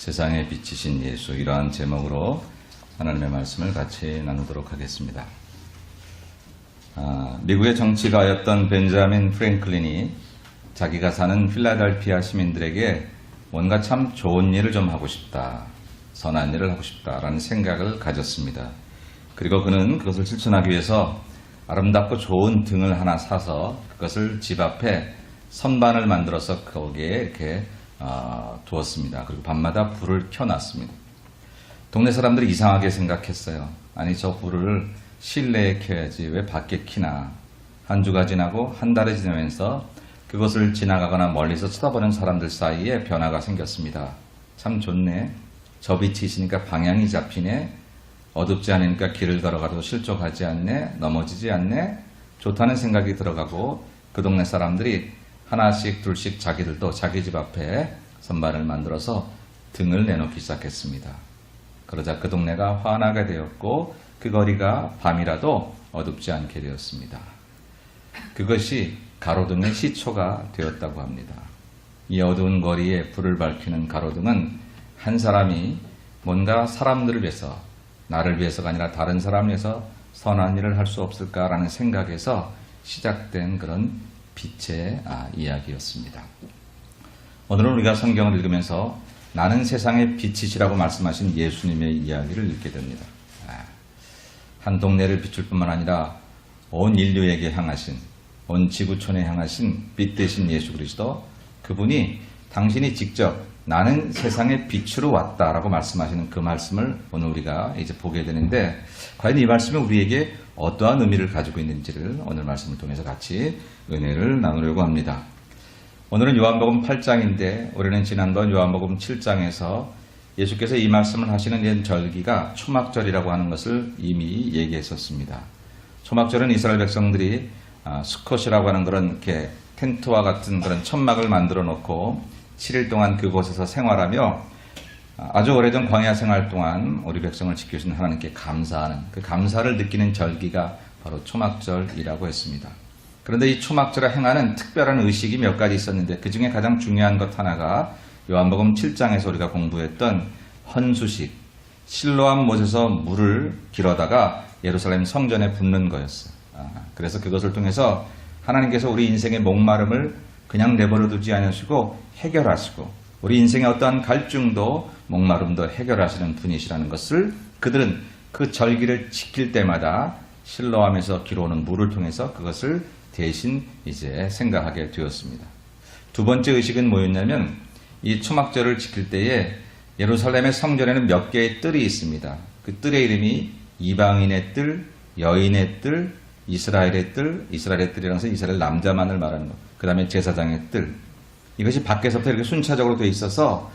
세상의 빛이신 예수, 이러한 제목으로 하나님의 말씀을 같이 나누도록 하겠습니다. 미국의 정치가였던 벤자민 프랭클린이 자기가 사는 필라델피아 시민들에게 뭔가 참 좋은 일을 좀 하고 싶다, 선한 일을 하고 싶다라는 생각을 가졌습니다. 그리고 그는 그것을 실천하기 위해서 아름답고 좋은 등을 하나 사서 그것을 집 앞에 선반을 만들어서 거기에 이렇게 두었습니다. 그리고 밤마다 불을 켜놨습니다. 동네 사람들이 이상하게 생각했어요. 아니, 저 불을 실내에 켜야지 왜 밖에 켜나. 한 주가 지나고 한 달이 지나면서 그것을 지나가거나 멀리서 쳐다보는 사람들 사이에 변화가 생겼습니다. 참 좋네. 저 빛이 있으니까 방향이 잡히네. 어둡지 않으니까 길을 걸어가도 실족하지 않네. 넘어지지 않네. 좋다는 생각이 들어가고 그 동네 사람들이 하나씩 둘씩 자기들도 자기 집 앞에 선반을 만들어서 등을 내놓기 시작했습니다. 그러자 그 동네가 환하게 되었고 그 거리가 밤이라도 어둡지 않게 되었습니다. 그것이 가로등의 시초가 되었다고 합니다. 이 어두운 거리에 불을 밝히는 가로등은 한 사람이 뭔가 사람들을 위해서, 나를 위해서가 아니라 다른 사람을 위해서 선한 일을 할 수 없을까라는 생각에서 시작된 그런 빛의 이야기였습니다. 오늘은 우리가 성경을 읽으면서 나는 세상의 빛이시라고 말씀하신 예수님의 이야기를 읽게 됩니다. 한 동네를 비출 뿐만 아니라 온 인류에게 향하신, 온 지구촌에 향하신 빛 되신 예수 그리스도, 그분이 당신이 직접 나는 세상의 빛으로 왔다라고 말씀하시는 그 말씀을 오늘 우리가 이제 보게 되는데, 과연 이 말씀이 우리에게 어떠한 의미를 가지고 있는지를 오늘 말씀을 통해서 같이 은혜를 나누려고 합니다. 오늘은 요한복음 8장인데 우리는 지난번 요한복음 7장에서 예수께서 이 말씀을 하시는 절기가 초막절이라고 하는 것을 이미 얘기했었습니다. 초막절은 이스라엘 백성들이 수컷이라고 하는 그런 이렇게 텐트와 같은 그런 천막을 만들어 놓고 7일 동안 그곳에서 생활하며 아주 오래전 광야 생활 동안 우리 백성을 지켜주신 하나님께 감사하는, 그 감사를 느끼는 절기가 바로 초막절이라고 했습니다. 그런데 이 초막절에 행하는 특별한 의식이 몇 가지 있었는데 그 중에 가장 중요한 것 하나가 요한복음 7장에서 우리가 공부했던 헌수식, 실로암 못에서 물을 길어다가 예루살렘 성전에 붓는 거였어요. 그래서 그것을 통해서 하나님께서 우리 인생의 목마름을 그냥 내버려 두지 않으시고 해결하시고 우리 인생의 어떠한 갈증도 목마름도 해결하시는 분이시라는 것을 그들은 그 절기를 지킬 때마다 실로암에서 길어오는 물을 통해서 그것을 대신 이제 생각하게 되었습니다. 두 번째 의식은 뭐였냐면 이 초막절을 지킬 때에 예루살렘의 성전에는 몇 개의 뜰이 있습니다. 그 뜰의 이름이 이방인의 뜰, 여인의 뜰, 이스라엘의 뜰, 이스라엘의 뜰이라는 것은 이스라엘 남자만을 말하는 것. 그 다음에 제사장의 뜰. 이것이 밖에서부터 이렇게 순차적으로 되어 있어서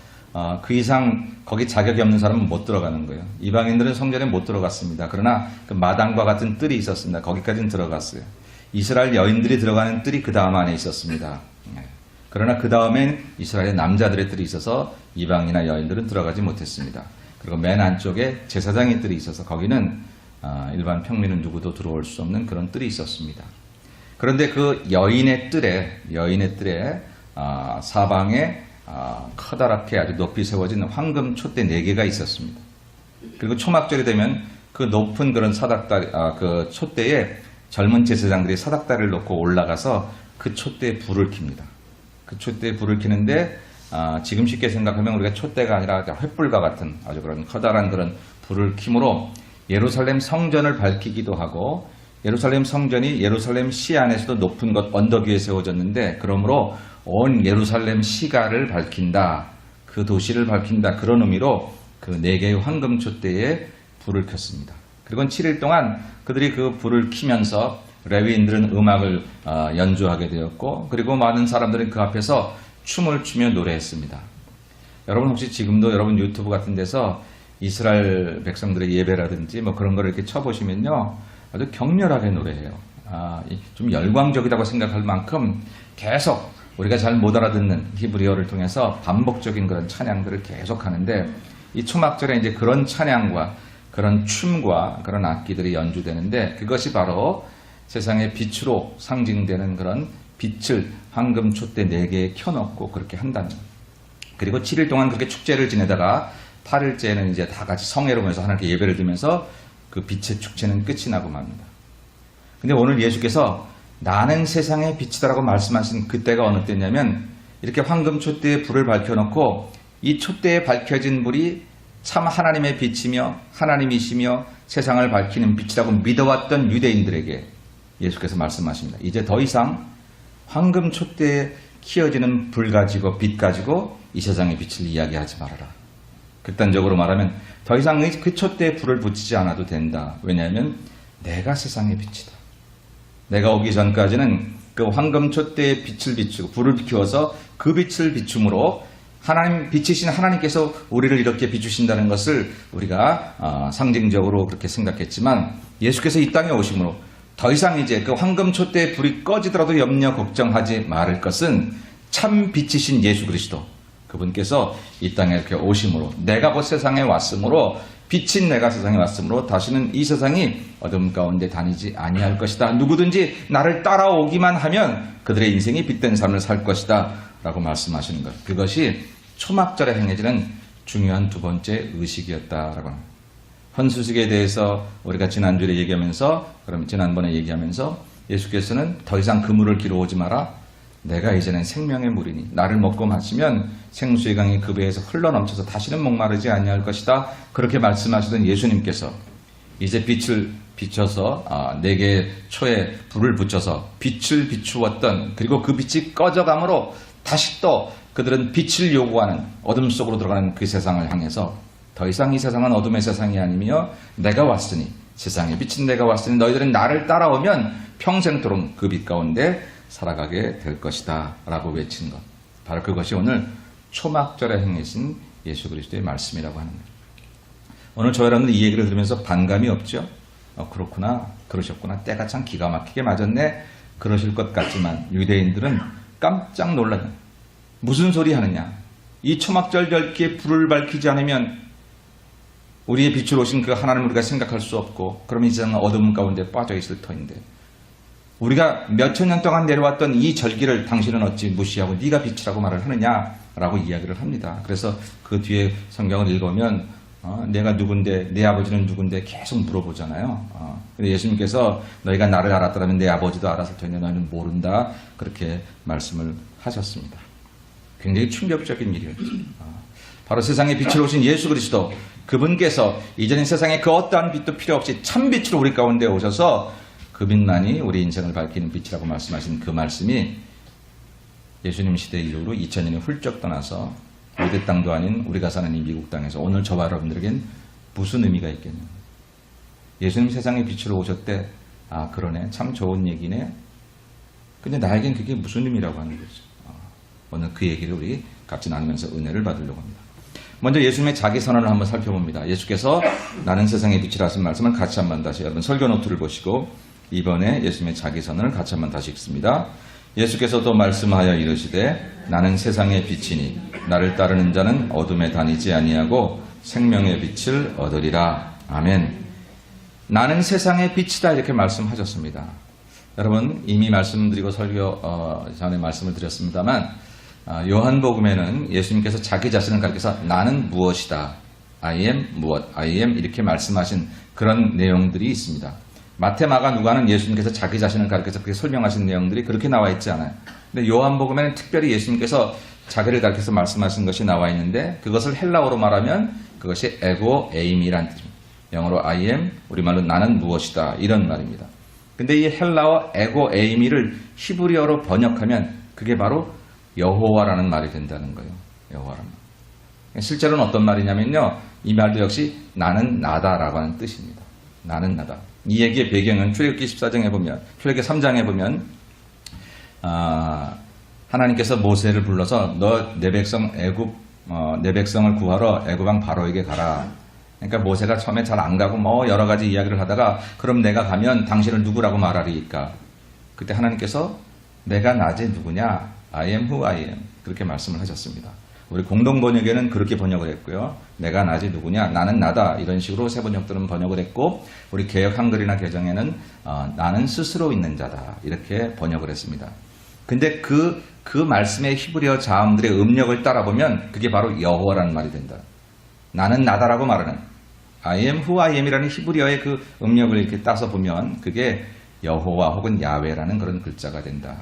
그 이상 거기 자격이 없는 사람은 못 들어가는 거예요. 이방인들은 성전에 못 들어갔습니다. 그러나 그 마당과 같은 뜰이 있었습니다. 거기까지는 들어갔어요. 이스라엘 여인들이 들어가는 뜰이 그 다음 안에 있었습니다. 그러나 그 다음엔 이스라엘의 남자들의 뜰이 있어서 이방인이나 여인들은 들어가지 못했습니다. 그리고 맨 안쪽에 제사장의 뜰이 있어서 거기는 일반 평민은 누구도 들어올 수 없는 그런 뜰이 있었습니다. 그런데 그 여인의 뜰에 사방에 커다랗게 아주 높이 세워진 황금 촛대 4개가 있었습니다. 그리고 초막절이 되면 그 높은 그런 사닥다리, 그 촛대에 젊은 제사장들이 사닥다리를 놓고 올라가서 그 촛대에 불을 킵니다. 그 촛대에 불을 켜는데 지금 쉽게 생각하면 우리가 촛대가 아니라 횃불과 같은 아주 그런 커다란 그런 불을 킴으로 예루살렘 성전을 밝히기도 하고, 예루살렘 성전이 예루살렘 시 안에서도 높은 곳 언덕 위에 세워졌는데 그러므로 온 예루살렘 시가를 밝힌다, 그 도시를 밝힌다, 그런 의미로 그 4개의 황금 촛대에 불을 켰습니다. 그리고 7일 동안 그들이 그 불을 켜면서 레위인들은 음악을 연주하게 되었고, 그리고 많은 사람들은 그 앞에서 춤을 추며 노래했습니다. 여러분 혹시 지금도 여러분 유튜브 같은 데서 이스라엘 백성들의 예배라든지 뭐 그런 거를 이렇게 쳐보시면요, 아주 격렬하게 노래해요. 좀 열광적이라고 생각할 만큼 계속 우리가 잘 못 알아듣는 히브리어를 통해서 반복적인 그런 찬양들을 계속 하는데, 이 초막절에 이제 그런 찬양과 그런 춤과 그런 악기들이 연주되는데, 그것이 바로 세상의 빛으로 상징되는 그런 빛을 황금 촛대 4개에 켜놓고 그렇게 한다는 거예요. 그리고 7일 동안 그렇게 축제를 지내다가 8일째는 이제 다 같이 성회로 모여서 하나님께 예배를 드리면서 그 빛의 축제는 끝이 나고 맙니다. 근데 오늘 예수께서 나는 세상의 빛이다라고 말씀하신 그때가 어느 때냐면 이렇게 황금 촛대에 불을 밝혀놓고 이 촛대에 밝혀진 불이 참 하나님의 빛이며 하나님이시며 세상을 밝히는 빛이라고 믿어왔던 유대인들에게 예수께서 말씀하십니다. 이제 더 이상 황금 촛대에 키워지는 불 가지고 빛 가지고 이 세상의 빛을 이야기하지 말아라. 극단적으로 말하면 더 이상 그 촛대에 불을 붙이지 않아도 된다. 왜냐하면 내가 세상의 빛이다. 내가 오기 전까지는 그 황금 촛대에 빛을 비추고 불을 키워서 그 빛을 비춤으로 하나님 빛이신 하나님께서 우리를 이렇게 비추신다는 것을 우리가 상징적으로 그렇게 생각했지만 예수께서 이 땅에 오심으로 더 이상 이제 그 황금 촛대에 불이 꺼지더라도 염려 걱정하지 말을 것은 참 빛이신 예수 그리스도 그분께서 이 땅에 이렇게 오심으로 내가 곧 세상에 왔으므로 빛인 내가 세상에 왔으므로 다시는 이 세상이 어둠 가운데 다니지 아니할 것이다. 누구든지 나를 따라오기만 하면 그들의 인생이 빛된 삶을 살 것이다 라고 말씀하시는 것. 그것이 초막절에 행해지는 중요한 두 번째 의식이었다라고 합니다. 헌수식에 대해서 우리가 지난주에 얘기하면서 그럼 지난번에 얘기하면서 예수께서는 더 이상 그물을 길어오지 마라. 내가 이제는 생명의 물이니 나를 먹고 마시면 생수의 강이 그 배에서 흘러넘쳐서 다시는 목마르지 아니할 것이다. 그렇게 말씀하시던 예수님께서 이제 빛을 비춰서 네 개의 초에 불을 붙여서 빛을 비추었던 그리고 그 빛이 꺼져감으로 다시 또 그들은 빛을 요구하는 어둠 속으로 들어가는 그 세상을 향해서 더 이상 이 세상은 어둠의 세상이 아니며 내가 왔으니 세상에 빛인 내가 왔으니 너희들은 나를 따라오면 평생토록 그 빛 가운데 살아가게 될 것이다 라고 외친 것. 바로 그것이 오늘 초막절에 행하신 예수 그리스도의 말씀이라고 하는 거예요. 오늘 저 여러분들 이 얘기를 들으면서 반감이 없죠? 그렇구나, 그러셨구나, 때가 참 기가 막히게 맞았네 그러실 것 같지만 유대인들은 깜짝 놀라요. 무슨 소리 하느냐, 이 초막절 절기에 불을 밝히지 않으면 우리의 빛으로 오신 그 하나님을 우리가 생각할 수 없고 그럼 이 세상은 어둠 가운데 빠져 있을 터인데 우리가 몇천 년 동안 내려왔던 이 절기를 당신은 어찌 무시하고 네가 빛이라고 말을 하느냐라고 이야기를 합니다. 그래서 그 뒤에 성경을 읽으면 내가 누군데 내 아버지는 누군데 계속 물어보잖아요. 근데 예수님께서 너희가 나를 알았더라면 내 아버지도 알았을 텐데 너희는 모른다 그렇게 말씀을 하셨습니다. 굉장히 충격적인 일이었죠. 바로 세상에 빛을 오신 예수 그리스도 그분께서 이제는 세상에 그 어떠한 빛도 필요 없이 참 빛으로 우리 가운데 오셔서 그 빛만이 우리 인생을 밝히는 빛이라고 말씀하신 그 말씀이 예수님 시대 이후로 2000년이 훌쩍 떠나서 유대 땅도 아닌 우리가 사는 이 미국 땅에서 오늘 저와 여러분들에겐 무슨 의미가 있겠냐. 예수님 세상에 빛으로 오셨대. 아 그러네, 참 좋은 얘기네. 근데 나에겐 그게 무슨 의미라고 하는 거죠. 오늘 그 얘기를 우리 같이 나누면서 은혜를 받으려고 합니다. 먼저 예수님의 자기 선언을 한번 살펴봅니다. 예수께서 나는 세상의 빛이라 하신 말씀을 같이 한번 다시 여러분 설교 노트를 보시고 이번에 예수님의 자기 선언을 같이 한번 다시 읽습니다. 예수께서 또 말씀하여 이르시되 나는 세상의 빛이니 나를 따르는 자는 어둠에 다니지 아니하고 생명의 빛을 얻으리라. 아멘. 나는 세상의 빛이다 이렇게 말씀하셨습니다. 여러분 이미 말씀드리고 설교 전에 말씀을 드렸습니다만 요한복음에는 예수님께서 자기 자신을 가리켜서 나는 무엇이다. I am 무엇, I am 이렇게 말씀하신 그런 내용들이 있습니다. 마태, 마가, 누가는 예수님께서 자기 자신을 가리켜서 그렇게 설명하신 내용들이 그렇게 나와 있지 않아요. 근데 요한복음에는 특별히 예수님께서 자기를 가리켜서 말씀하신 것이 나와 있는데 그것을 헬라어로 말하면 그것이 에고 에임이라는 뜻입니다. 영어로 I am, 우리말로 나는 무엇이다 이런 말입니다. 근데 이 헬라어 에고 에이미를 히브리어로 번역하면 그게 바로 여호와라는 말이 된다는 거예요. 여호와라는 말. 실제로는 어떤 말이냐면요. 이 말도 역시 나는 나다라고 하는 뜻입니다. 나는 나다. 이 얘기의 배경은 출애굽기 14장에 보면, 출애굽기 3장에 보면 하나님께서 모세를 불러서 너 내 백성 내 백성을 구하러 애굽 왕 바로에게 가라. 그러니까 모세가 처음에 잘 안 가고 뭐 여러 가지 이야기를 하다가 그럼 내가 가면 당신을 누구라고 말하리까? 그때 하나님께서 내가 나지 누구냐? I am who I am. 그렇게 말씀을 하셨습니다. 우리 공동 번역에는 그렇게 번역을 했고요. 내가 나지 누구냐? 나는 나다. 이런 식으로 세 번역들은 번역을 했고 우리 개역 한글이나 개정에는 나는 스스로 있는 자다. 이렇게 번역을 했습니다. 근데 그 말씀의 히브리어 자음들의 음력을 따라보면 그게 바로 여호와라는 말이 된다. 나는 나다라고 말하는 I am who I am이라는 히브리어의 그 음력을 이렇게 따서 보면 그게 여호와 혹은 야훼라는 그런 글자가 된다.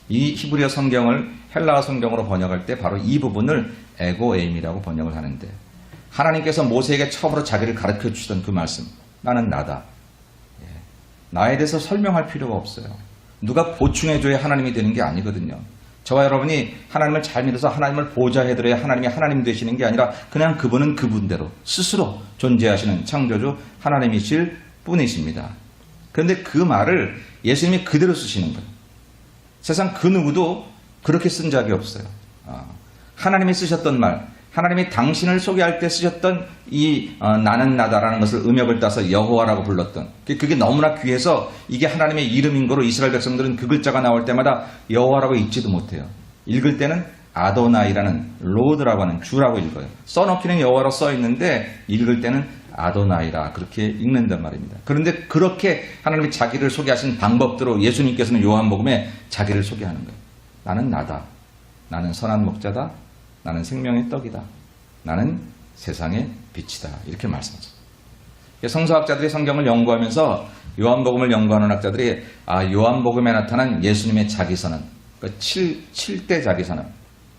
이 히브리어 성경을 헬라어 성경으로 번역할 때 바로 이 부분을 에고에임이라고 번역을 하는데 하나님께서 모세에게 처음으로 자기를 가르쳐 주시던 그 말씀 나는 나다. 나에 대해서 설명할 필요가 없어요. 누가 보충해줘야 하나님이 되는 게 아니거든요. 저와 여러분이 하나님을 잘 믿어서 하나님을 보좌해드려야 하나님이 하나님 되시는 게 아니라 그냥 그분은 그분대로 스스로 존재하시는 창조주 하나님이실 뿐이십니다. 그런데 그 말을 예수님이 그대로 쓰시는 거예요. 세상 그 누구도 그렇게 쓴 적이 없어요. 하나님이 쓰셨던 말, 하나님이 당신을 소개할 때 쓰셨던 이 나는 나다라는 것을 음역을 따서 여호와라고 불렀던 그게 너무나 귀해서 이게 하나님의 이름인 거로 이스라엘 백성들은 그 글자가 나올 때마다 여호와라고 읽지도 못해요. 읽을 때는 아도나이라는 로드라고 하는 주라고 읽어요. 써놓기는 여호와로 써 있는데 읽을 때는 아도나이라 그렇게 읽는단 말입니다. 그런데 그렇게 하나님이 자기를 소개하신 방법대로 예수님께서는 요한복음에 자기를 소개하는 거예요. 나는 나다. 나는 선한 목자다. 나는 생명의 떡이다. 나는 세상의 빛이다. 이렇게 말씀하죠. 성서학자들이 성경을 연구하면서 요한복음을 연구하는 학자들이 요한복음에 나타난 예수님의 자기선언, 그러니까 7대 자기선언,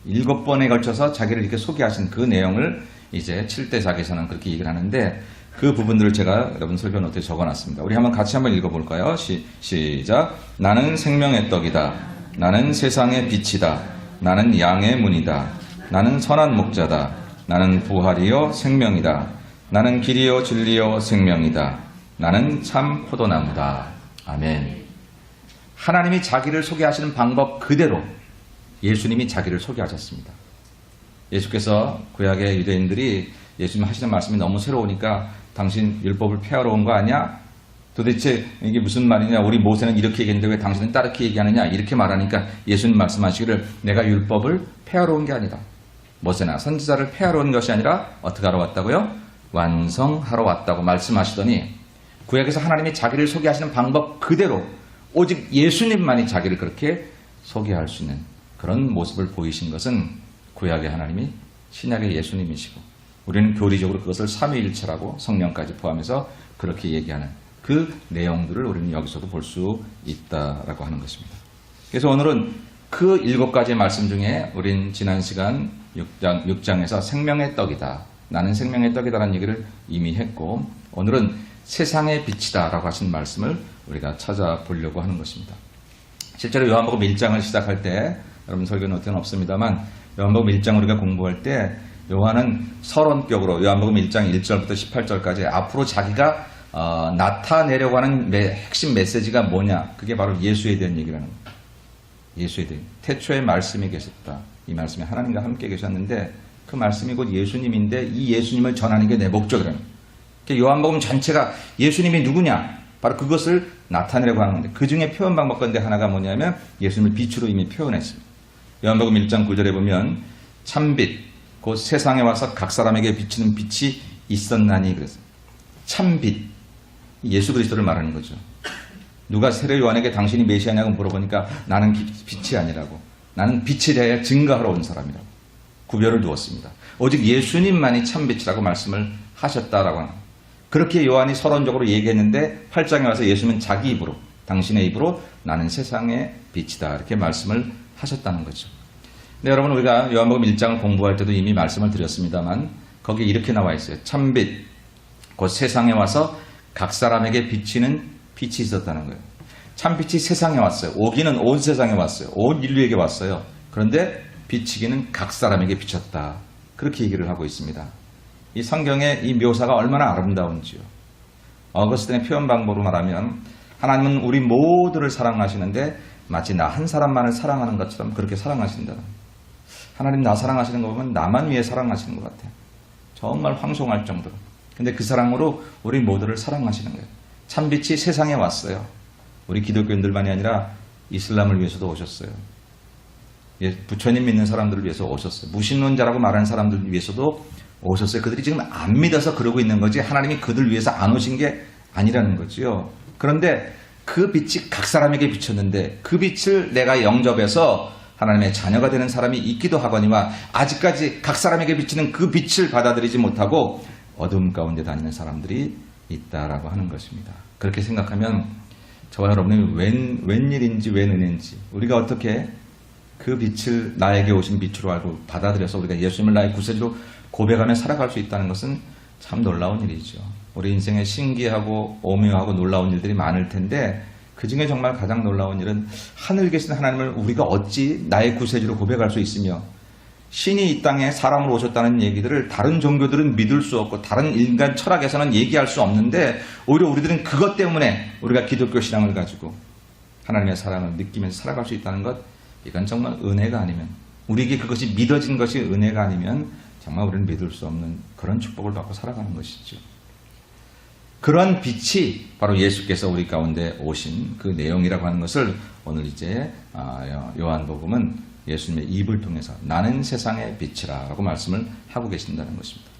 7번에 걸쳐서 자기를 이렇게 소개하신 그 내용을 이제 7대 자기선언 그렇게 얘기를 하는데 그 부분들을 제가 여러분 설교 노트에 적어놨습니다. 우리 같이 한번 읽어볼까요? 시작. 나는 생명의 떡이다. 나는 세상의 빛이다. 나는 양의 문이다. 나는 선한 목자다. 나는 부활이요 생명이다. 나는 길이요 진리요 생명이다. 나는 참 포도나무다. 아멘. 하나님이 자기를 소개하시는 방법 그대로 예수님이 자기를 소개하셨습니다. 예수께서 구약의 유대인들이 예수님 하시는 말씀이 너무 새로우니까 당신 율법을 폐하러 온 거 아니야? 도대체 이게 무슨 말이냐? 우리 모세는 이렇게 얘기했는데 왜 당신은 따르게 얘기하느냐? 이렇게 말하니까 예수님 말씀하시기를 내가 율법을 폐하러 온 게 아니다. 모세나 선지자를 폐하러 온 것이 아니라 어떻게 하러 왔다고요? 완성하러 왔다고 말씀하시더니 구약에서 하나님이 자기를 소개하시는 방법 그대로 오직 예수님만이 자기를 그렇게 소개할 수 있는 그런 모습을 보이신 것은 구약의 하나님이 신약의 예수님이시고 우리는 교리적으로 그것을 삼위일체라고 성령까지 포함해서 그렇게 얘기하는 그 내용들을 우리는 여기서도 볼 수 있다라고 하는 것입니다. 그래서 오늘은 그 7가지의 말씀 중에 우린 지난 시간 6장에서 생명의 떡이다. 나는 생명의 떡이다라는 얘기를 이미 했고 오늘은 세상의 빛이다 라고 하신 말씀을 우리가 찾아보려고 하는 것입니다. 실제로 요한복음 1장을 시작할 때 여러분 설교 노트는 없습니다만 요한복음 1장 우리가 공부할 때 요한은 서론격으로 요한복음 1장 1절부터 18절까지 앞으로 자기가 나타내려고 하는 핵심 메시지가 뭐냐 그게 바로 예수에 대한 얘기라는 거예요. 예수에 대한 태초에 말씀이 계셨다. 이 말씀이 하나님과 함께 계셨는데 그 말씀이 곧 예수님인데 이 예수님을 전하는 게 내 목적이라는 거예요. 요한복음 전체가 예수님이 누구냐 바로 그것을 나타내려고 하는 건데 그 중에 표현 방법 가운데 하나가 뭐냐면 예수님을 빛으로 이미 표현했습니다. 요한복음 1장 9절에 보면 참빛 곧 세상에 와서 각 사람에게 비치는 빛이 있었나니 그랬어요. 참빛 예수 그리스도를 말하는 거죠. 누가 세례 요한에게 당신이 메시아냐고 물어보니까 나는 빛이 아니라고 나는 빛에 대하여 증거하러 온 사람이라고 구별을 두었습니다. 오직 예수님만이 참빛이라고 말씀을 하셨다라고 하는 그렇게 요한이 서론적으로 얘기했는데 8장에 와서 예수님은 자기 입으로 당신의 입으로 나는 세상의 빛이다 이렇게 말씀을 하셨다는 거죠. 네, 여러분 우리가 요한복음 1장을 공부할 때도 이미 말씀을 드렸습니다만 거기에 이렇게 나와 있어요. 참빛 곧 세상에 와서 각 사람에게 비치는 빛이 있었다는 거예요. 참빛이 세상에 왔어요. 오기는 온 세상에 왔어요. 온 인류에게 왔어요. 그런데 비치기는 각 사람에게 비쳤다. 그렇게 얘기를 하고 있습니다. 이 성경의 이 묘사가 얼마나 아름다운지요. 어거스틴의 표현 방법으로 말하면 하나님은 우리 모두를 사랑하시는데 마치 나 한 사람만을 사랑하는 것처럼 그렇게 사랑하신다. 하나님 나 사랑하시는 거 보면 나만 위해 사랑하시는 것 같아요. 정말 황송할 정도로. 근데 그 사랑으로 우리 모두를 사랑하시는 거예요. 참빛이 세상에 왔어요. 우리 기독교인들만이 아니라 이슬람을 위해서도 오셨어요. 부처님 믿는 사람들을 위해서 오셨어요. 무신론자라고 말하는 사람들을 위해서도 오셨어요. 그들이 지금 안 믿어서 그러고 있는 거지 하나님이 그들 위해서 안 오신 게 아니라는 거지요. 그런데 그 빛이 각 사람에게 비쳤는데 그 빛을 내가 영접해서 하나님의 자녀가 되는 사람이 있기도 하거니와 아직까지 각 사람에게 비치는 그 빛을 받아들이지 못하고 어둠 가운데 다니는 사람들이 있다라고 하는 것입니다. 그렇게 생각하면 저와 여러분이 웬일인지 웬 은혜인지 우리가 어떻게 그 빛을 나에게 오신 빛으로 알고 받아들여서 우리가 예수님을 나의 구세주로 고백하며 살아갈 수 있다는 것은 참 놀라운 일이죠. 우리 인생에 신기하고 오묘하고 놀라운 일들이 많을 텐데 그 중에 정말 가장 놀라운 일은 하늘 계신 하나님을 우리가 어찌 나의 구세주로 고백할 수 있으며 신이 이 땅에 사람으로 오셨다는 얘기들을 다른 종교들은 믿을 수 없고 다른 인간 철학에서는 얘기할 수 없는데 오히려 우리들은 그것 때문에 우리가 기독교 신앙을 가지고 하나님의 사랑을 느끼면서 살아갈 수 있다는 것, 이건 정말 은혜가 아니면, 우리에게 그것이 믿어진 것이 은혜가 아니면 정말 우리는 믿을 수 없는 그런 축복을 받고 살아가는 것이죠. 그런 빛이 바로 예수께서 우리 가운데 오신 그 내용이라고 하는 것을 오늘 이제 요한복음은 예수님의 입을 통해서 나는 세상의 빛이라 라고 말씀을 하고 계신다는 것입니다.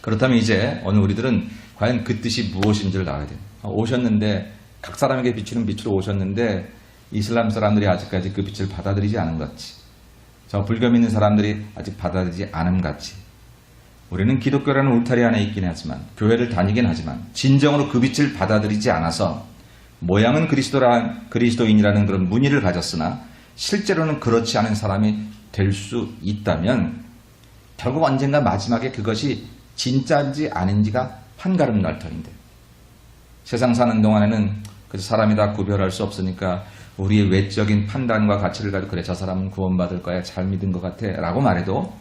그렇다면 이제 오늘 우리들은 과연 그 뜻이 무엇인지를 알아야 돼요. 오셨는데 각 사람에게 비치는 빛으로 오셨는데 이슬람 사람들이 아직까지 그 빛을 받아들이지 않은 것 같이, 저 불교 믿는 사람들이 아직 받아들이지 않은 것 같이, 우리는 기독교라는 울타리 안에 있긴 하지만 교회를 다니긴 하지만 진정으로 그 빛을 받아들이지 않아서 모양은 그리스도인이라는 그런 무늬를 가졌으나 실제로는 그렇지 않은 사람이 될 수 있다면 결국 언젠가 마지막에 그것이 진짜인지 아닌지가 판가름 날 터인데, 세상 사는 동안에는 그 사람이 다 구별할 수 없으니까 우리의 외적인 판단과 가치를 가지고 그래 저 사람은 구원받을 거야 잘 믿은 것 같아 라고 말해도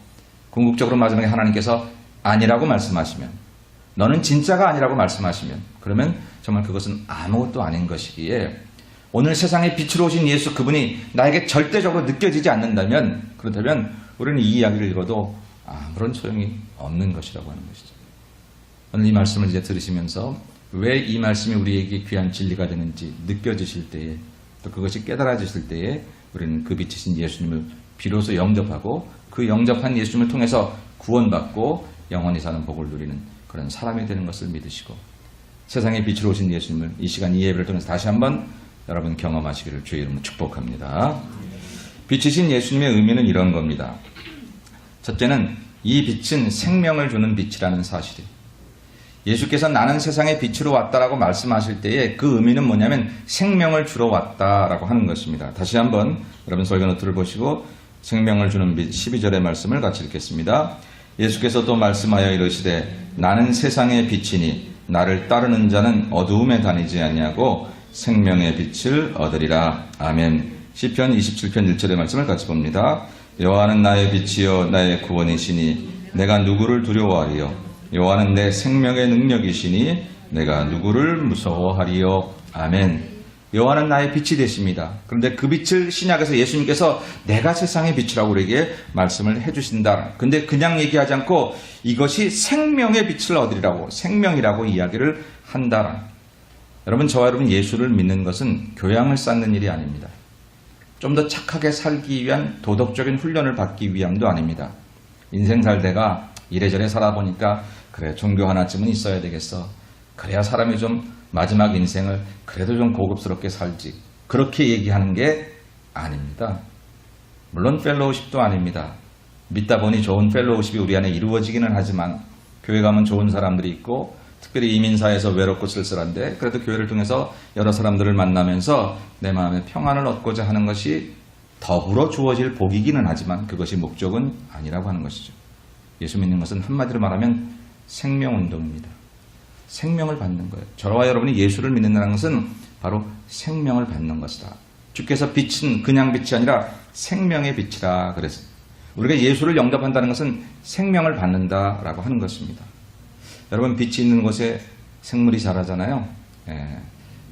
궁극적으로 마지막에 하나님께서 아니라고 말씀하시면, 너는 진짜가 아니라고 말씀하시면, 그러면 정말 그것은 아무것도 아닌 것이기에 오늘 세상에 빛으로 오신 예수 그분이 나에게 절대적으로 느껴지지 않는다면, 그렇다면 우리는 이 이야기를 읽어도 아무런 소용이 없는 것이라고 하는 것이죠. 오늘 이 말씀을 이제 들으시면서 왜 이 말씀이 우리에게 귀한 진리가 되는지 느껴지실 때에, 또 그것이 깨달아지실 때에 우리는 그 빛이신 예수님을 비로소 영접하고 그 영접한 예수님을 통해서 구원받고 영원히 사는 복을 누리는 그런 사람이 되는 것을 믿으시고, 세상에 빛으로 오신 예수님을 이 시간 이 예배를 통해서 다시 한번 여러분 경험하시기를 주의 이름으로 축복합니다. 빛이신 예수님의 의미는 이런 겁니다. 첫째는 이 빛은 생명을 주는 빛이라는 사실이에요. 예수께서 나는 세상의 빛으로 왔다라고 말씀하실 때에 그 의미는 뭐냐면 생명을 주러 왔다라고 하는 것입니다. 다시 한번 여러분 설교 노트를 보시고 생명을 주는 빛 12절의 말씀을 같이 읽겠습니다. 예수께서 또 말씀하여 이르시되 나는 세상의 빛이니 나를 따르는 자는 어두움에 다니지 아니하고 생명의 빛을 얻으리라. 아멘. 시편 27편 1절의 말씀을 같이 봅니다. 여호와는 나의 빛이요 나의 구원이시니 내가 누구를 두려워하리요. 여호와는 내 생명의 능력이시니 내가 누구를 무서워하리요. 아멘. 여호와는 나의 빛이 되십니다. 그런데 그 빛을 신약에서 예수님께서 내가 세상의 빛이라고 우리에게 말씀을 해주신다. 근데 그냥 얘기하지 않고 이것이 생명의 빛을 얻으리라고, 생명이라고 이야기를 한다. 여러분, 저와 여러분 예수를 믿는 것은 교양을 쌓는 일이 아닙니다. 좀 더 착하게 살기 위한 도덕적인 훈련을 받기 위함도 아닙니다. 인생 살다가 이래저래 살아보니까 그래 종교 하나쯤은 있어야 되겠어. 그래야 사람이 좀 마지막 인생을 그래도 좀 고급스럽게 살지. 그렇게 얘기하는 게 아닙니다. 물론 펠로우십도 아닙니다. 믿다 보니 좋은 펠로우십이 우리 안에 이루어지기는 하지만 교회 가면 좋은 사람들이 있고 특별히 이민사회에서 외롭고 쓸쓸한데 그래도 교회를 통해서 여러 사람들을 만나면서 내 마음의 평안을 얻고자 하는 것이 더불어 주어질 복이기는 하지만 그것이 목적은 아니라고 하는 것이죠. 예수 믿는 것은 한마디로 말하면 생명운동입니다. 생명을 받는 거예요. 저와 여러분이 예수를 믿는다는 것은 바로 생명을 받는 것이다. 주께서 빛은 그냥 빛이 아니라 생명의 빛이라 그랬습니다. 우리가 예수를 영접한다는 것은 생명을 받는다라고 하는 것입니다. 여러분, 빛이 있는 곳에 생물이 자라잖아요.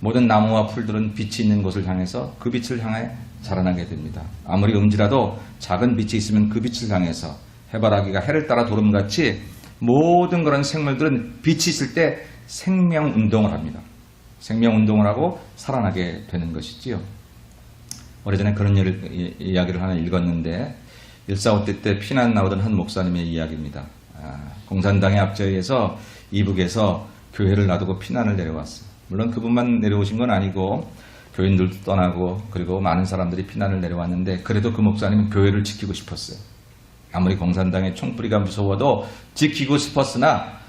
모든 나무와 풀들은 빛이 있는 곳을 향해서 그 빛을 향해 자라나게 됩니다. 아무리 음지라도 작은 빛이 있으면 그 빛을 향해서 해바라기가 해를 따라 도름같이 모든 그런 생물들은 빛이 있을 때 생명운동을 합니다. 생명운동을 하고 살아나게 되는 것이지요. 오래전에 그런 이야기를 하나 읽었는데 1.4.5 때 피난 나오던 한 목사님의 이야기입니다. 공산당의 압제에 의해서 이북에서 교회를 놔두고 피난을 내려왔어요. 물론 그분만 내려오신 건 아니고 교인들도 떠나고 그리고 많은 사람들이 피난을 내려왔는데 그래도 그 목사님은 교회를 지키고 싶었어요. 아무리 공산당의 총뿌리가 무서워도 지키고 싶었으나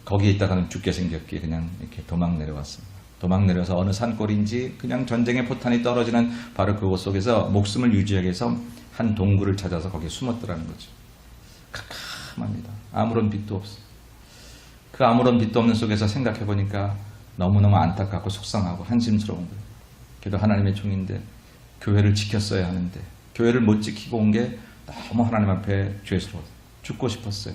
거기에 있다가는 죽게 생겼기에 그냥 이렇게 도망 내려왔습니다. 도망 내려서 어느 산골인지 그냥 전쟁의 포탄이 떨어지는 바로 그곳 속에서 목숨을 유지하기 위해서 한 동굴을 찾아서 거기에 숨었더라는 거죠. 캄캄합니다. 아무런 빛도 없어요. 그 아무런 빛도 없는 속에서 생각해 보니까 너무너무 안타깝고 속상하고 한심스러운 거예요. 그래도 하나님의 종인데 교회를 지켰어야 하는데 교회를 못 지키고 온 게 너무 하나님 앞에 죄스러워 죽고 싶었어요.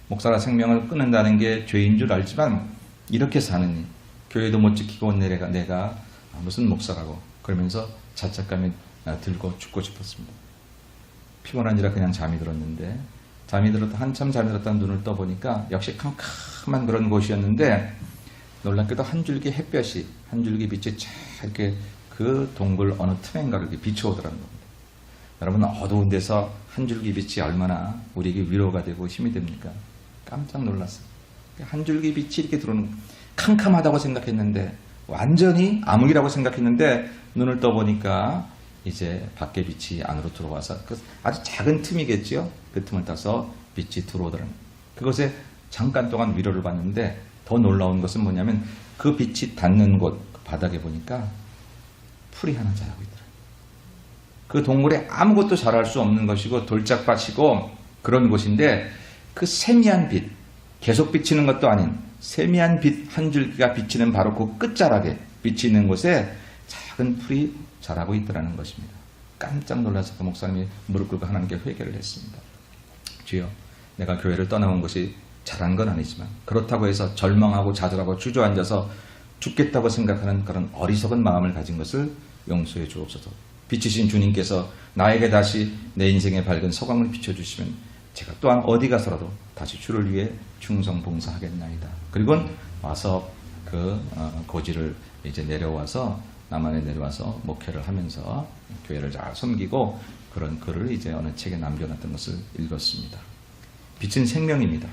목사가 생명을 끊는다는 게 죄인 줄 알지만 이렇게 사느니 교회도 못 지키고 온 내가 무슨 목사라고 그러면서 자책감이 들고 죽고 싶었습니다. 피곤한지라 그냥 잠이 들었는데 한참 잠이 들었다는 눈을 떠보니까 역시 캄캄한 그런 곳이었는데 놀랍게도 한 줄기 햇볕이 한 줄기 빛이 쫙 이렇게 그 동굴 어느 틈엔가를 이렇게 비춰오더라는 겁니다. 여러분 어두운 데서 한 줄기 빛이 얼마나 우리에게 위로가 되고 힘이 됩니까? 깜짝 놀랐어요. 한 줄기 빛이 이렇게 들어오는 캄캄하다고 생각했는데 완전히 암흑이라고 생각했는데 눈을 떠보니까 이제 밖에 빛이 안으로 들어와서 아주 작은 틈이겠죠. 그 틈을 타서 빛이 들어오더라는 거예요. 그것에 잠깐 동안 위로를 받는데 더 놀라운 것은 뭐냐면 그 빛이 닿는 곳 바닥에 보니까 풀이 하나 자라고 있더라고요. 그 동굴에 아무것도 자랄 수 없는 것이고 돌짝밭이고 그런 곳인데 그 세미한 빛, 계속 비치는 것도 아닌 세미한 빛 한 줄기가 비치는 바로 그 끝자락에 빛이 있는 곳에 작은 풀이 자라고 있더라는 것입니다. 깜짝 놀라서 그 목사님이 무릎 꿇고 하나님께 회개를 했습니다. 주여, 내가 교회를 떠나온 것이 잘한 건 아니지만 그렇다고 해서 절망하고 좌절하고 주저앉아서 죽겠다고 생각하는 그런 어리석은 마음을 가진 것을 용서해 주옵소서. 빛이신 주님께서 나에게 다시 내 인생의 밝은 서광을 비춰주시면 제가 또한 어디 가서라도 다시 주를 위해 충성 봉사하겠나이다. 그리고 와서 그 고지를 이제 내려와서 남한에 내려와서 목회를 하면서 교회를 잘 섬기고 그런 글을 이제 어느 책에 남겨놨던 것을 읽었습니다. 빛은 생명입니다.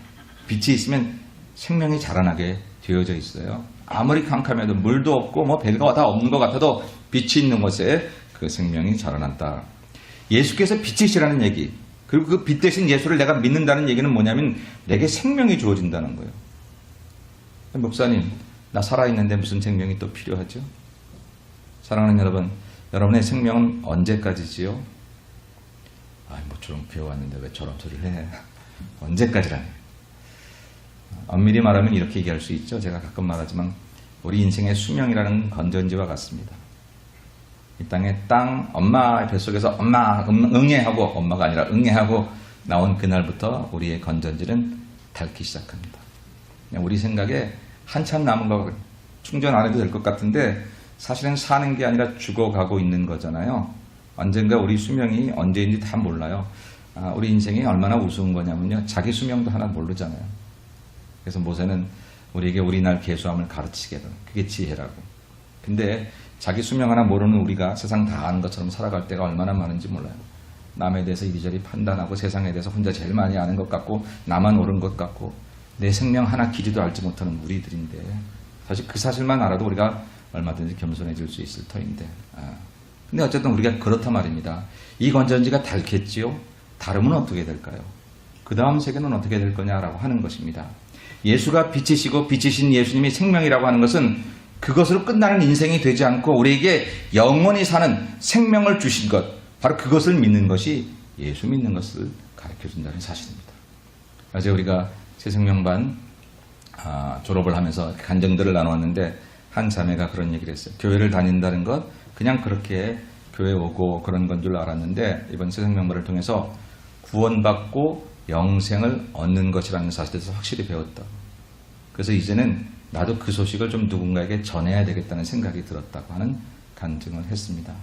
빛이 있으면 생명이 자라나게 되어져 있어요. 아무리 캄캄해도 물도 없고 뭐 별거 다 없는 것 같아도 빛이 있는 곳에 그 생명이 자라난다. 예수께서 빛이시라는 얘기, 그리고 그 빛 대신 예수를 내가 믿는다는 얘기는 뭐냐면 내게 생명이 주어진다는 거예요. 목사님, 나 살아있는데 무슨 생명이 또 필요하죠? 사랑하는 여러분, 여러분의 생명은 언제까지지요? 모처럼 배워왔는데 왜 저런 소리를 해? 언제까지라니? 엄밀히 말하면 이렇게 얘기할 수 있죠. 제가 가끔 말하지만 우리 인생의 수명이라는 건전지와 같습니다. 이 땅에 엄마 뱃속에서 엄마 응애하고 엄마가 아니라 응애하고 나온 그날부터 우리의 건전지는 닳기 시작합니다. 그냥 우리 생각에 한참 남은 거 충전 안 해도 될 것 같은데 사실은 사는 게 아니라 죽어가고 있는 거잖아요. 언젠가 우리 수명이 언제인지 다 몰라요. 우리 인생이 얼마나 우스운 거냐면요. 자기 수명도 하나 모르잖아요. 그래서 모세는 우리에게 우리 날 계수함을 가르치게. 그게 지혜라고. 근데 자기 수명 하나 모르는 우리가 세상 다 아는 것처럼 살아갈 때가 얼마나 많은지 몰라요. 남에 대해서 이리저리 판단하고 세상에 대해서 혼자 제일 많이 아는 것 같고 나만 옳은 것 같고 내 생명 하나 길이도 알지 못하는 우리들인데 사실 그 사실만 알아도 우리가 얼마든지 겸손해질 수 있을 터인데 근데 어쨌든 우리가 그렇다 말입니다. 이 건전지가 닳겠지요? 다르면 어떻게 될까요? 그 다음 세계는 어떻게 될 거냐라고 하는 것입니다. 예수가 빛이시고 빛이신 예수님이 생명이라고 하는 것은 그것으로 끝나는 인생이 되지 않고 우리에게 영원히 사는 생명을 주신 것, 바로 그것을 믿는 것이 예수 믿는 것을 가르쳐준다는 사실입니다. 어제 우리가 새생명반 졸업을 하면서 간증들을 나누었는데 한 자매가 그런 얘기를 했어요. 교회를 다닌다는 것 그냥 그렇게 교회 오고 그런 건 줄 알았는데 이번 새생명반을 통해서 구원받고 영생을 얻는 것이라는 사실에 대해서 확실히 배웠다. 그래서 이제는 나도 그 소식을 좀 누군가에게 전해야 되겠다는 생각이 들었다고 하는 간증을 했습니다.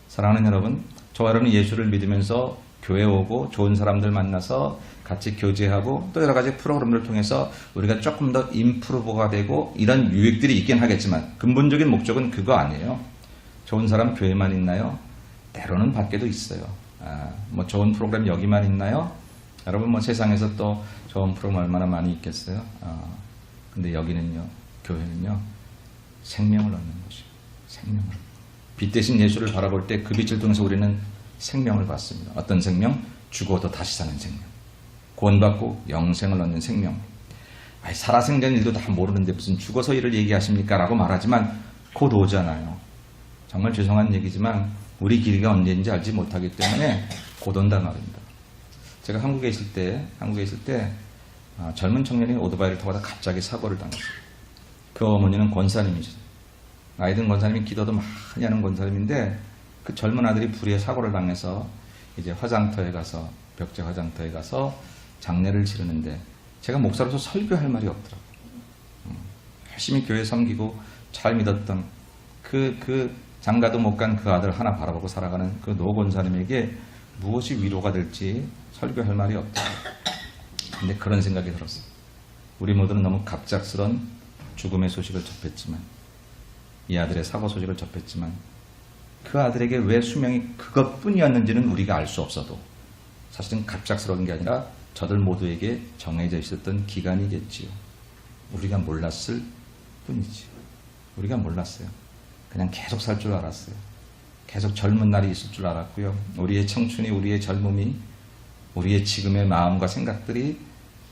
사랑하는 여러분, 저와 여러분이 예수를 믿으면서 교회 오고 좋은 사람들 만나서 같이 교제하고 또 여러 가지 프로그램을 통해서 우리가 조금 더 임프루브가 되고 이런 유익들이 있긴 하겠지만 근본적인 목적은 그거 아니에요. 좋은 사람 교회만 있나요? 때로는 밖에도 있어요. 뭐 좋은 프로그램 여기만 있나요? 여러분 뭐 세상에서 또 좋은 프로그램 얼마나 많이 있겠어요? 근데 여기는요, 교회는요, 생명을 얻는 곳이에요. 생명을. 빛 대신 예수를 바라볼 때 그 빛을 통해서 우리는 생명을 받습니다. 어떤 생명? 죽어도 다시 사는 생명. 구원받고 영생을 얻는 생명. 살아생전 일도 다 모르는데 무슨 죽어서 일을 얘기하십니까? 라고 말하지만 곧 오잖아요. 정말 죄송한 얘기지만 우리 길이가 언제인지 알지 못하기 때문에 곧 온단 말입니다. 제가 한국에 있을 때 젊은 청년이 오토바이를 타고 갑자기 사고를 당했어요. 그 어머니는 권사님이셨어요. 나이 든 권사님이 기도도 많이 하는 권사님인데 그 젊은 아들이 불의의 사고를 당해서 이제 화장터에 가서 벽제 화장터에 가서 장례를 치르는데 제가 목사로서 설교할 말이 없더라고요. 열심히 교회 섬기고 잘 믿었던 그 장가도 못 간 그 아들 하나 바라보고 살아가는 그 노 권사님에게 무엇이 위로가 될지 설교할 말이 없더라고요. 근데 그런 생각이 들었어요. 우리 모두는 너무 갑작스런 죽음의 소식을 접했지만 이 아들의 사고 소식을 접했지만 그 아들에게 왜 수명이 그것뿐이었는지는 우리가 알 수 없어도 사실은 갑작스러운 게 아니라 저들 모두에게 정해져 있었던 기간이겠지요. 우리가 몰랐을 뿐이지요. 우리가 몰랐어요. 그냥 계속 살 줄 알았어요. 계속 젊은 날이 있을 줄 알았고요. 우리의 청춘이, 우리의 젊음이, 우리의 지금의 마음과 생각들이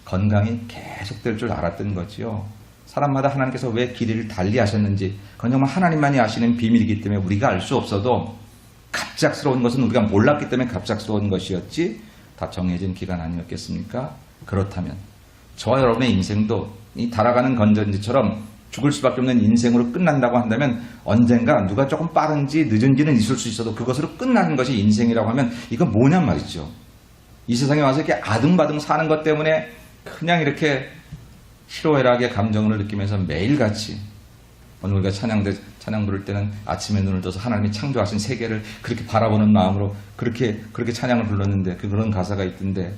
건강히 계속될 줄 알았던 거지요. 사람마다 하나님께서 왜 길이를 달리 하셨는지 그건 정말 하나님만이 아시는 비밀이기 때문에 우리가 알 수 없어도 갑작스러운 것은 우리가 몰랐기 때문에 갑작스러운 것이었지 다 정해진 기간 아니었겠습니까? 그렇다면 저와 여러분의 인생도 이 달아가는 건전지처럼 죽을 수밖에 없는 인생으로 끝난다고 한다면 언젠가 누가 조금 빠른지 늦은지는 있을 수 있어도 그것으로 끝나는 것이 인생이라고 하면 이건 뭐냔 말이죠. 이 세상에 와서 이렇게 아등바등 사는 것 때문에 그냥 이렇게 희로애락의 감정을 느끼면서 매일같이 오늘 우리가 찬양 부를 때는 아침에 눈을 떠서 하나님이 창조하신 세계를 그렇게 바라보는 마음으로 그렇게 찬양을 불렀는데 그런 가사가 있던데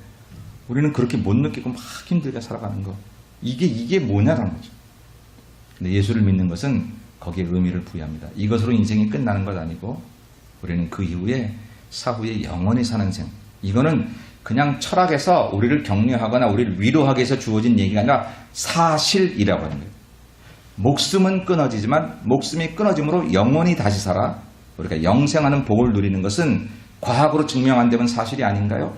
우리는 그렇게 못 느끼고 막 힘들게 살아가는 거 이게 뭐냐라는 거죠. 근데 예수를 믿는 것은 거기에 의미를 부여합니다. 이것으로 인생이 끝나는 것 아니고 우리는 그 이후에 사후에 영원히 사는 생. 이거는 그냥 철학에서 우리를 격려하거나 우리를 위로하기 위해서 주어진 얘기가 아니라 사실이라고 하는 거예요. 목숨은 끊어지지만 목숨이 끊어짐으로 영원히 다시 살아 우리가 영생하는 복을 누리는 것은 과학으로 증명 안 되면 사실이 아닌가요?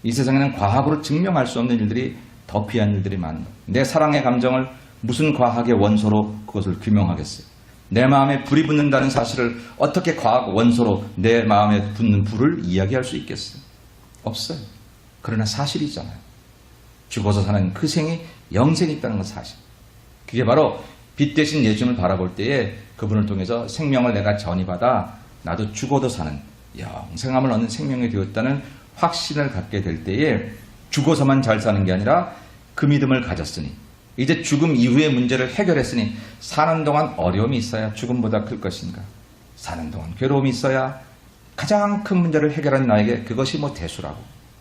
이 세상에는 과학으로 증명할 수 없는 일들이 더 귀한 일들이 많은 거예요. 내 사랑의 감정을 무슨 과학의 원소로 그것을 규명하겠어요? 내 마음에 불이 붙는다는 사실을 어떻게 과학 원소로 내 마음에 붙는 불을 이야기할 수 있겠어요? 없어요. 그러나 사실이잖아요. 죽어서 사는 그 생이 영생이 있다는 건 사실. 그게 바로 빛 대신 예수님을 바라볼 때에 그분을 통해서 생명을 내가 전이받아 나도 죽어도 사는 영생함을 얻는 생명이 되었다는 확신을 갖게 될 때에 죽어서만 잘 사는 게 아니라 그 믿음을 가졌으니 이제 죽음 이후의 문제를 해결했으니 사는 동안 어려움이 있어야 죽음보다 클 것인가? 사는 동안 괴로움이 있어야 가장 큰 문제를 해결한 나에게 그것이 대수라고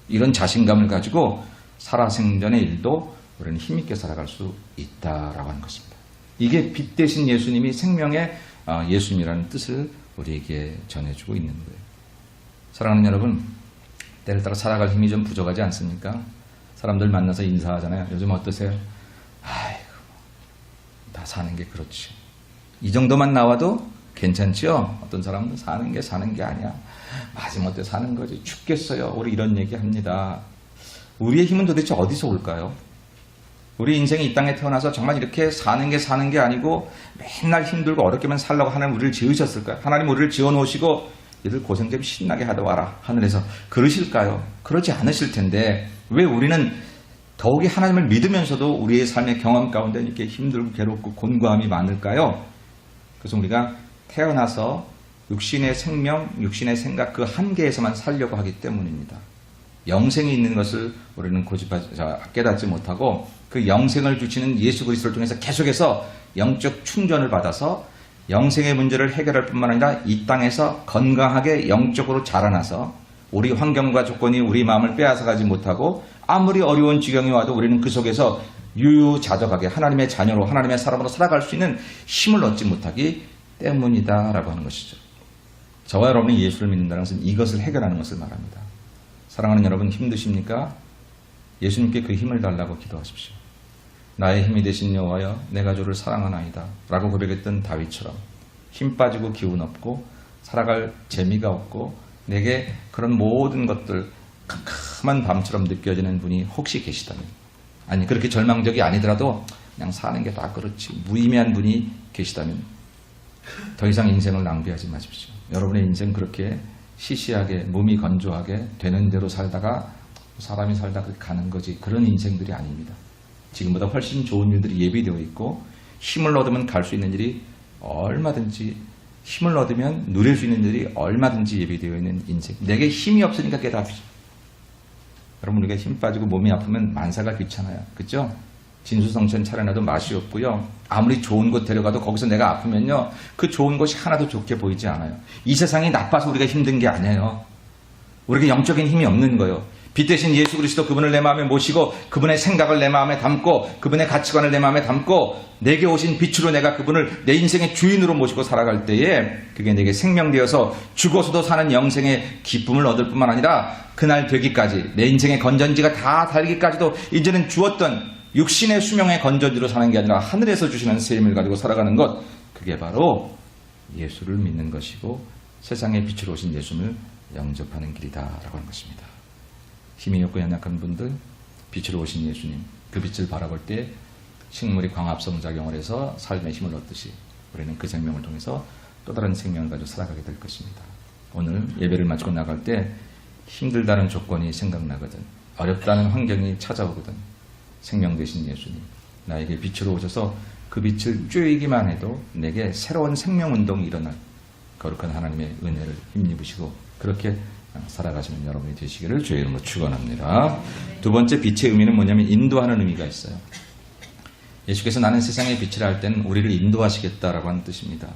이런 자신감을 가지고 살아생전의 일도 우리는 힘있게 살아갈 수 있다라고 하는 것입니다. 이게 빛 대신 예수님이 생명의 예수님이라는 뜻을 우리에게 전해주고 있는 거예요. 사랑하는 여러분, 때를 따라 살아갈 힘이 좀 부족하지 않습니까? 사람들 만나서 인사하잖아요. 요즘 어떠세요? 아이고, 다 사는 게 그렇지. 이 정도만 나와도 괜찮지요? 어떤 사람은 사는 게 아니야. 마지못해 사는 거지. 죽겠어요. 우리 이런 얘기 합니다. 우리의 힘은 도대체 어디서 올까요? 우리 인생이 이 땅에 태어나서 정말 이렇게 사는 게 아니고 맨날 힘들고 어렵게만 살라고 하나님 우리를 지으셨을까요? 하나님 우리를 지어놓으시고 얘들 고생 좀 신나게 하다 와라 하늘에서 그러실까요? 그러지 않으실 텐데 왜 우리는 더욱이 하나님을 믿으면서도 우리의 삶의 경험 가운데 이렇게 힘들고 괴롭고 곤고함이 많을까요? 그래서 우리가 태어나서 육신의 생명, 육신의 생각 그 한계에서만 살려고 하기 때문입니다. 영생이 있는 것을 우리는 깨닫지 못하고 그 영생을 주시는 예수 그리스도를 통해서 계속해서 영적 충전을 받아서 영생의 문제를 해결할 뿐만 아니라 이 땅에서 건강하게 영적으로 자라나서 우리 환경과 조건이 우리 마음을 빼앗아가지 못하고 아무리 어려운 지경이 와도 우리는 그 속에서 유유자적하게 하나님의 자녀로 하나님의 사람으로 살아갈 수 있는 힘을 얻지 못하기 때문이다라고 하는 것이죠. 저와 여러분이 예수를 믿는다는 것은 이것을 해결하는 것을 말합니다. 사랑하는 여러분 힘드십니까? 예수님께 그 힘을 달라고 기도하십시오. 나의 힘이 되신 여호와여 내가 주를 사랑하나이다 라고 고백했던 다윗처럼 힘 빠지고 기운 없고 살아갈 재미가 없고 내게 그런 모든 것들 캄캄한 밤처럼 느껴지는 분이 혹시 계시다면, 아니 그렇게 절망적이 아니더라도 그냥 사는 게 다 그렇지 무의미한 분이 계시다면 더 이상 인생을 낭비하지 마십시오. 여러분의 인생 그렇게 시시하게 몸이 건조하게 되는 대로 살다가 사람이 살다 그렇게 가는 거지 그런 인생들이 아닙니다. 지금보다 훨씬 좋은 일들이 예비되어 있고 힘을 얻으면 갈 수 있는 일이 얼마든지, 힘을 얻으면 누릴 수 있는 일이 얼마든지 예비되어 있는 인생. 내게 힘이 없으니까 깨닫습시오. 여러분 우리가 힘 빠지고 몸이 아프면 만사가 귀찮아요. 그렇죠? 진수성찬 차려놔도 맛이 없고요. 아무리 좋은 곳 데려가도 거기서 내가 아프면요. 그 좋은 곳이 하나도 좋게 보이지 않아요. 이 세상이 나빠서 우리가 힘든 게 아니에요. 우리에게 영적인 힘이 없는 거예요. 빛 대신 예수 그리스도 그분을 내 마음에 모시고 그분의 생각을 내 마음에 담고 그분의 가치관을 내 마음에 담고 내게 오신 빛으로 내가 그분을 내 인생의 주인으로 모시고 살아갈 때에 그게 내게 생명되어서 죽어서도 사는 영생의 기쁨을 얻을 뿐만 아니라 그날 되기까지 내 인생의 건전지가 다 달기까지도 이제는 주었던 육신의 수명의 건전지로 사는 게 아니라 하늘에서 주시는 셈을 가지고 살아가는 것, 그게 바로 예수를 믿는 것이고 세상의 빛으로 오신 예수를 영접하는 길이다라고 하는 것입니다. 힘이 없고 연약한 분들, 빛으로 오신 예수님, 그 빛을 바라볼 때 식물이 광합성작용을 해서 삶의 힘을 얻듯이 우리는 그 생명을 통해서 또 다른 생명을 가지고 살아가게 될 것입니다. 오늘 예배를 마치고 나갈 때 힘들다는 조건이 생각나거든, 어렵다는 환경이 찾아오거든, 생명 되신 예수님 나에게 빛으로 오셔서 그 빛을 쬐기만 해도 내게 새로운 생명운동이 일어날 거룩한 하나님의 은혜를 힘입으시고 그렇게 살아가시는 여러분이 되시기를 주의 이름으로 축원합니다. 두 번째 빛의 의미는 뭐냐면 인도하는 의미가 있어요. 예수께서 나는 세상의 빛이라 할 때는 우리를 인도하시겠다라고 하는 뜻입니다.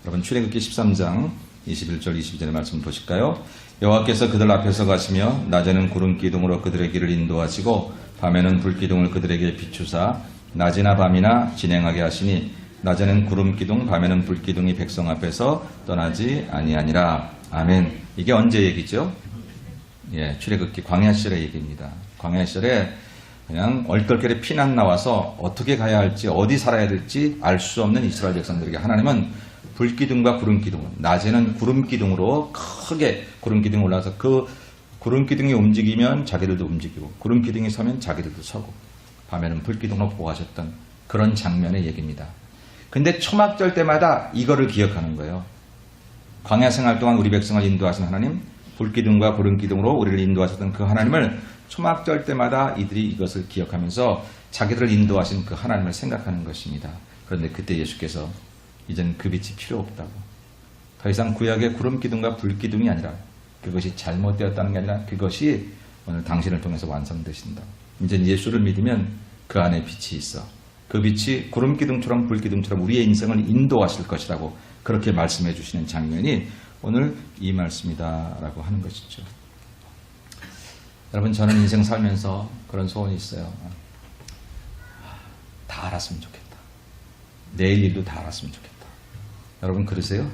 여러분 출애굽기 13장 21절 22절의 말씀 보실까요? 여호와께서 그들 앞에서 가시며 낮에는 구름 기둥으로 그들의 길을 인도하시고 밤에는 불 기둥을 그들에게 비추사 낮이나 밤이나 진행하게 하시니 낮에는 구름 기둥 밤에는 불 기둥이 백성 앞에서 떠나지 아니하니라. 아멘. 이게 언제 얘기죠? 예, 출애굽기 광야 시절의 얘기입니다. 광야 시절에 그냥 얼떨결에 피난 나와서 어떻게 가야 할지 어디 살아야 될지 알 수 없는 이스라엘 백성들에게 하나님은 불기둥과 구름기둥, 낮에는 구름기둥으로 크게 구름기둥이 올라와서 그 구름기둥이 움직이면 자기들도 움직이고 구름기둥이 서면 자기들도 서고 밤에는 불기둥으로 보호하셨던 그런 장면의 얘기입니다. 근데 초막절 때마다 이거를 기억하는 거예요. 광야 생활 동안 우리 백성을 인도하신 하나님, 불기둥과 구름기둥으로 우리를 인도하셨던 그 하나님을 초막절 때마다 이들이 이것을 기억하면서 자기들을 인도하신 그 하나님을 생각하는 것입니다. 그런데 그때 예수께서 이젠 그 빛이 필요 없다고, 더 이상 구약의 구름기둥과 불기둥이 아니라 그것이 잘못되었다는 게 아니라 그것이 오늘 당신을 통해서 완성되신다. 이제 예수를 믿으면 그 안에 빛이 있어. 그 빛이 구름기둥처럼 불기둥처럼 우리의 인생을 인도하실 것이라고 그렇게 말씀해 주시는 장면이 오늘 이 말씀이다라고 하는 것이죠. 여러분 저는 인생 살면서 그런 소원이 있어요. 다 알았으면 좋겠다. 내일 일도 다 알았으면 좋겠다. 여러분 그러세요?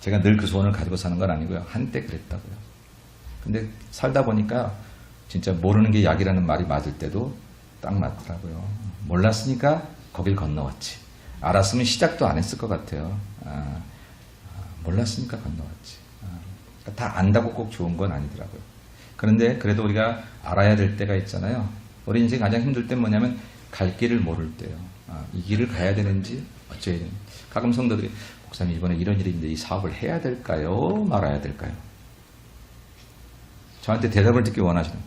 제가 늘 그 소원을 가지고 사는 건 아니고요. 한때 그랬다고요. 근데 살다 보니까 진짜 모르는 게 약이라는 말이 맞을 때도 딱 맞더라고요. 몰랐으니까 거길 건너왔지. 알았으면 시작도 안 했을 것 같아요. 몰랐으니까 건너왔지. 다 안다고 꼭 좋은 건 아니더라고요. 그런데 그래도 우리가 알아야 될 때가 있잖아요. 우리 인생 가장 힘들 때 뭐냐면 갈 길을 모를 때요. 이 길을 가야 되는지 어쩌야 되는지. 가끔 성도들이 목사님 이번에 이런 일인데 이 사업을 해야 될까요? 말아야 될까요? 저한테 대답을 듣기 원하시는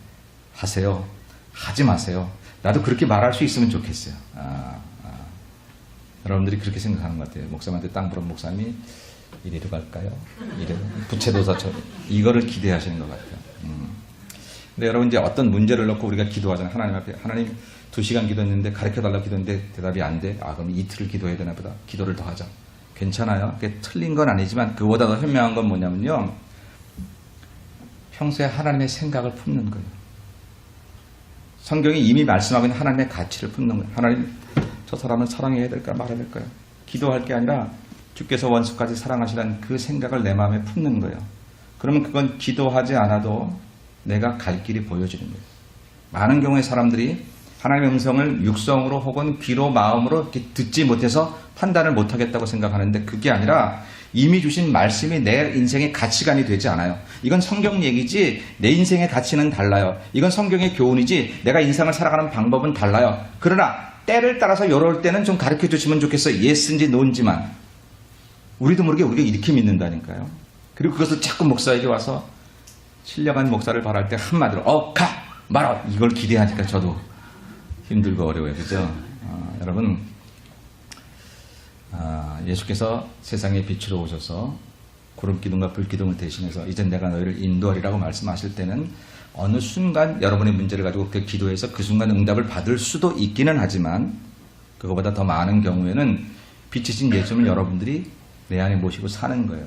하세요. 하지 마세요. 나도 그렇게 말할 수 있으면 좋겠어요. 여러분들이 그렇게 생각하는 것 같아요. 목사님한테 땅 부른 목사님이 이리로 갈까요? 이리로 부채도사처럼 이거를 기대하시는 것 같아요. 근데 여러분 이제 어떤 문제를 놓고 우리가 기도하잖아요. 하나님 앞에 하나님 2시간 기도했는데 가르쳐달라고 기도했는데 대답이 안 돼. 그럼 이틀을 기도해야 되나 보다. 기도를 더 하자. 괜찮아요. 그게 틀린 건 아니지만 그보다 더 현명한 건 뭐냐면요. 평소에 하나님의 생각을 품는 거예요. 성경이 이미 말씀하고 있는 하나님의 가치를 품는 거예요. 하나님 저 사람을 사랑해야 될까 말아야 될까요? 기도할 게 아니라 주께서 원수까지 사랑하시라는 그 생각을 내 마음에 품는 거예요. 그러면 그건 기도하지 않아도 내가 갈 길이 보여지는 거예요. 많은 경우에 사람들이 하나님의 음성을 육성으로 혹은 귀로 마음으로 이렇게 듣지 못해서 판단을 못하겠다고 생각하는데 그게 아니라 이미 주신 말씀이 내 인생의 가치관이 되지 않아요. 이건 성경 얘기지 내 인생의 가치는 달라요. 이건 성경의 교훈이지 내가 인생을 살아가는 방법은 달라요. 그러나 때를 따라서 이럴 때는 좀 가르쳐 주시면 좋겠어요. 예스인지 노인지만. 우리도 모르게 우리가 이렇게 믿는다니까요. 그리고 그것을 자꾸 목사에게 와서 신령한 목사를 바랄 때 한마디로 가! 말아! 이걸 기대하니까 저도 힘들고 어려워요. 그죠? 여러분 예수께서 세상의 빛으로 오셔서 구름기둥과 불기둥을 대신해서 이제 내가 너희를 인도하리라고 말씀하실 때는 어느 순간 여러분의 문제를 가지고 그 기도해서 그 순간 응답을 받을 수도 있기는 하지만 그거보다 더 많은 경우에는 빛이신 예수님을 여러분들이 내 안에 모시고 사는 거예요.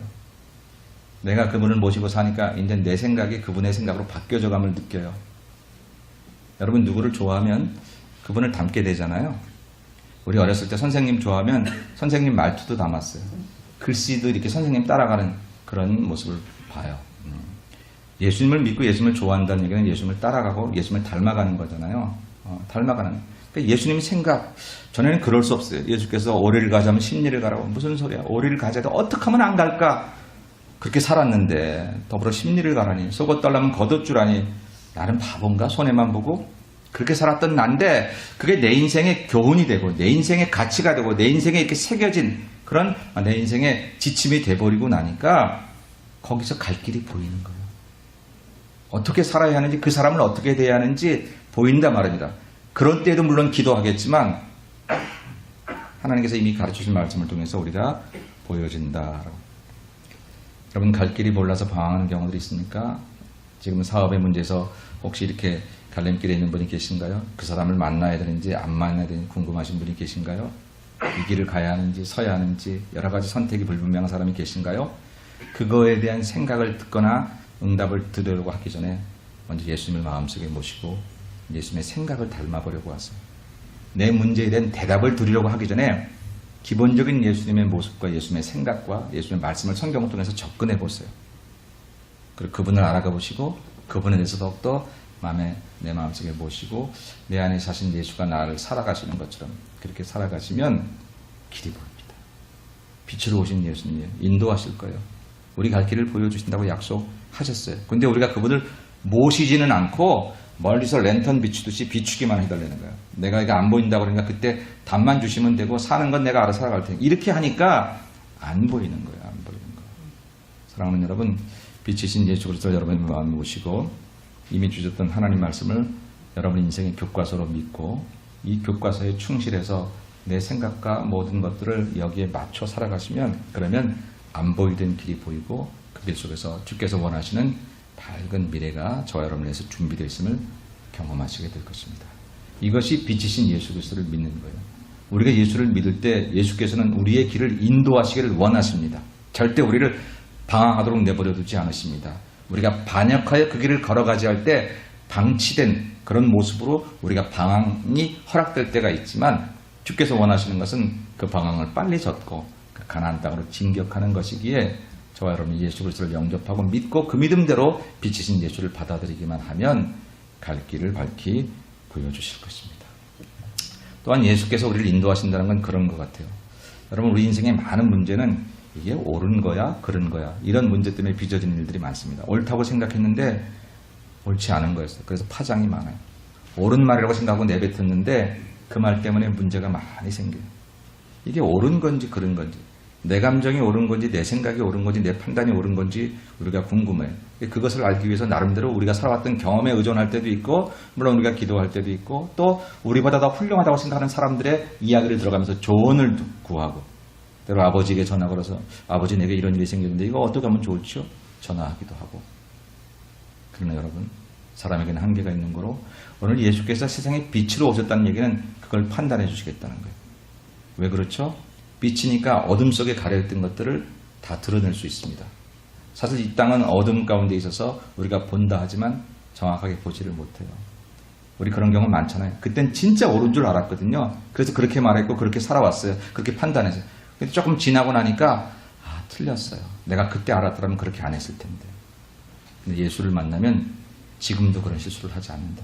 내가 그분을 모시고 사니까 이제 내 생각이 그분의 생각으로 바뀌어져감을 느껴요. 여러분 누구를 좋아하면 그분을 닮게 되잖아요. 우리 어렸을 때 선생님 좋아하면 선생님 말투도 닮았어요. 글씨도 이렇게 선생님 따라가는 그런 모습을 봐요. 예수님을 믿고 예수님을 좋아한다는 얘기는 예수님을 따라가고 예수님을 닮아가는 거잖아요. 닮아가는. 그러니까 예수님 생각, 전에는 그럴 수 없어요. 예수께서 오리를 가자면 십리를 가라고. 무슨 소리야. 오리를 가자도 어떻게 하면 안 갈까? 그렇게 살았는데 더불어 십리를 가라니. 속옷 달라면 걷을 줄 아니. 나는 바본가? 손해만 보고? 그렇게 살았던 난데 그게 내 인생의 교훈이 되고 내 인생의 가치가 되고 내 인생에 이렇게 새겨진 그런 내 인생의 지침이 돼버리고 나니까 거기서 갈 길이 보이는 거예요. 어떻게 살아야 하는지 그 사람을 어떻게 대해야 하는지 보인단 말입니다. 그런 때에도 물론 기도하겠지만 하나님께서 이미 가르쳐주신 말씀을 통해서 우리가 보여진다. 여러분 갈 길이 몰라서 방황하는 경우들이 있습니까? 지금 사업의 문제에서 혹시 이렇게 갈림길에 있는 분이 계신가요? 그 사람을 만나야 되는지 안 만나야 되는지 궁금하신 분이 계신가요? 이 길을 가야 하는지 서야 하는지 여러 가지 선택이 불분명한 사람이 계신가요? 그거에 대한 생각을 듣거나 응답을 들으려고 하기 전에 먼저 예수님을 마음속에 모시고 예수님의 생각을 닮아보려고 하세요. 내 문제에 대한 대답을 드리려고 하기 전에 기본적인 예수님의 모습과 예수님의 생각과 예수님의 말씀을 성경을 통해서 접근해 보세요. 그리고 그분을 알아가 보시고 그분에 대해서 더욱더 내 마음속에 모시고 내 안에 사신 예수가 나를 살아가시는 것처럼 그렇게 살아가시면 길이 보입니다. 빛으로 오신 예수님 인도하실 거예요. 우리 갈 길을 보여주신다고 약속하셨어요. 근데 우리가 그분을 모시지는 않고 멀리서 랜턴 비추듯이 비추기만 해달라는 거예요. 내가 이거 안 보인다 그러니까 그때 답만 주시면 되고 사는 건 내가 알아서 살아갈 테니 이렇게 하니까 안 보이는 거예요. 안 보이는 거예요. 사랑하는 여러분, 빛이신 예수 그리스도 여러분의 마음에 모시고 이미 주셨던 하나님 말씀을 여러분 인생의 교과서로 믿고 이 교과서에 충실해서 내 생각과 모든 것들을 여기에 맞춰 살아가시면 그러면 안 보이던 길이 보이고 그 길 속에서 주께서 원하시는 밝은 미래가 저와 여러분을 위해서 준비되어 있음을 경험하시게 될 것입니다. 이것이 빛이신 예수 그리스도를 믿는 거예요. 우리가 예수를 믿을 때 예수께서는 우리의 길을 인도하시기를 원하십니다. 절대 우리를 방황하도록 내버려 두지 않으십니다. 우리가 반역하여 그 길을 걸어가지 할 때 방치된 그런 모습으로 우리가 방황이 허락될 때가 있지만 주께서 원하시는 것은 그 방황을 빨리 젓고 그 가나안 땅으로 진격하는 것이기에 저와 여러분이 예수 그리스도를 영접하고 믿고 그 믿음대로 빛이신 예수를 받아들이기만 하면 갈 길을 밝히 보여주실 것입니다. 또한 예수께서 우리를 인도하신다는 건 그런 것 같아요. 여러분 우리 인생의 많은 문제는 이게 옳은 거야 그른 거야 이런 문제 때문에 빚어지는 일들이 많습니다. 옳다고 생각했는데 옳지 않은 거였어요. 그래서 파장이 많아요. 옳은 말이라고 생각하고 내뱉었는데 그 말 때문에 문제가 많이 생겨요. 이게 옳은 건지 그른 건지 내 감정이 옳은 건지 내 생각이 옳은 건지 내 판단이 옳은 건지 우리가 궁금해요. 그것을 알기 위해서 나름대로 우리가 살아왔던 경험에 의존할 때도 있고 물론 우리가 기도할 때도 있고 또 우리보다 더 훌륭하다고 생각하는 사람들의 이야기를 들어가면서 조언을 구하고 때로 아버지에게 전화 걸어서 아버지 내게 이런 일이 생겼는데 이거 어떻게 하면 좋을지요? 전화하기도 하고. 그러나 여러분 사람에게는 한계가 있는 거로 오늘 예수께서 세상에 빛으로 오셨다는 얘기는 그걸 판단해 주시겠다는 거예요. 왜 그렇죠? 빛이니까 어둠 속에 가려있던 것들을 다 드러낼 수 있습니다. 사실 이 땅은 어둠 가운데 있어서 우리가 본다 하지만 정확하게 보지를 못해요. 우리 그런 경우 많잖아요. 그땐 진짜 옳은 줄 알았거든요. 그래서 그렇게 말했고 그렇게 살아왔어요. 그렇게 판단했어요. 근데 조금 지나고 나니까 틀렸어요. 내가 그때 알았더라면 그렇게 안 했을 텐데. 근데 예수를 만나면 지금도 그런 실수를 하지 않는다.